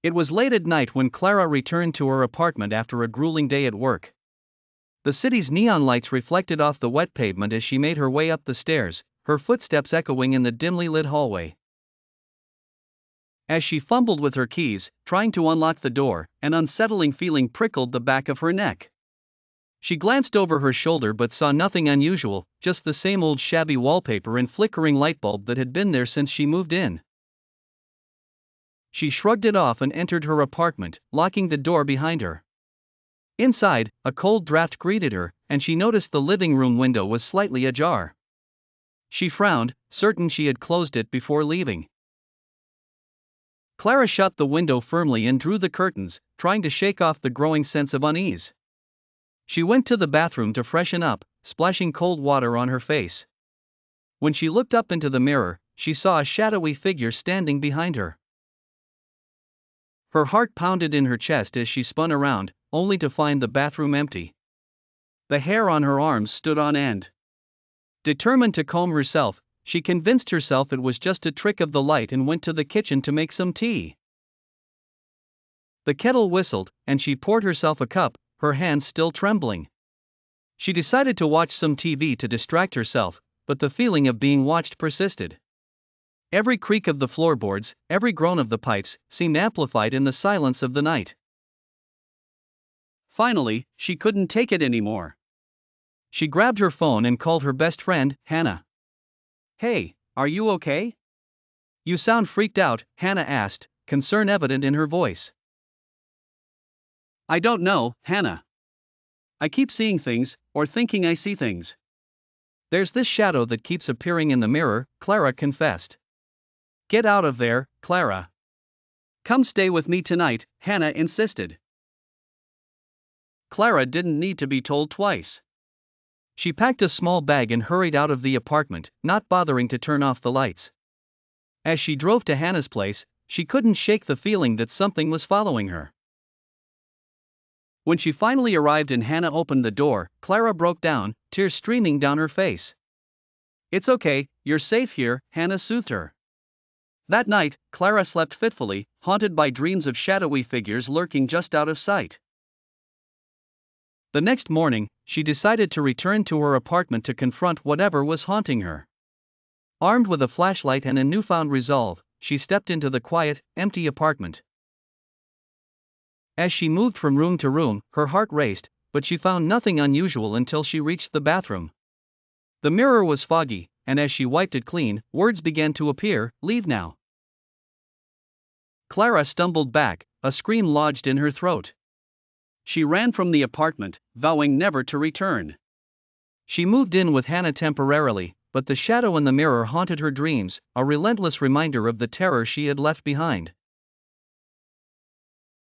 It was late at night when Clara returned to her apartment after a grueling day at work. The city's neon lights reflected off the wet pavement as she made her way up the stairs, her footsteps echoing in the dimly lit hallway. As she fumbled with her keys, trying to unlock the door, an unsettling feeling prickled the back of her neck. She glanced over her shoulder but saw nothing unusual, just the same old shabby wallpaper and flickering light bulb that had been there since she moved in. She shrugged it off and entered her apartment, locking the door behind her. Inside, a cold draft greeted her, and she noticed the living room window was slightly ajar. She frowned, certain she had closed it before leaving. Clara shut the window firmly and drew the curtains, trying to shake off the growing sense of unease. She went to the bathroom to freshen up, splashing cold water on her face. When she looked up into the mirror, she saw a shadowy figure standing behind her. Her heart pounded in her chest as she spun around, only to find the bathroom empty. The hair on her arms stood on end. Determined to calm herself, she convinced herself it was just a trick of the light and went to the kitchen to make some tea. The kettle whistled, and she poured herself a cup, her hands still trembling. She decided to watch some TV to distract herself, but the feeling of being watched persisted. Every creak of the floorboards, every groan of the pipes, seemed amplified in the silence of the night. Finally, she couldn't take it anymore. She grabbed her phone and called her best friend, Hannah. "Hey, are you okay? You sound freaked out," Hannah asked, concern evident in her voice. "I don't know, Hannah. I keep seeing things, or thinking I see things. There's this shadow that keeps appearing in the mirror," Clara confessed. "Get out of there, Clara. Come stay with me tonight," Hannah insisted. Clara didn't need to be told twice. She packed a small bag and hurried out of the apartment, not bothering to turn off the lights. As she drove to Hannah's place, she couldn't shake the feeling that something was following her. When she finally arrived and Hannah opened the door, Clara broke down, tears streaming down her face. "It's okay, you're safe here," Hannah soothed her. That night, Clara slept fitfully, haunted by dreams of shadowy figures lurking just out of sight. The next morning, she decided to return to her apartment to confront whatever was haunting her. Armed with a flashlight and a newfound resolve, she stepped into the quiet, empty apartment. As she moved from room to room, her heart raced, but she found nothing unusual until she reached the bathroom. The mirror was foggy, and as she wiped it clean, words began to appear, "Leave now." Clara stumbled back, a scream lodged in her throat. She ran from the apartment, vowing never to return. She moved in with Hannah temporarily, but the shadow in the mirror haunted her dreams, a relentless reminder of the terror she had left behind.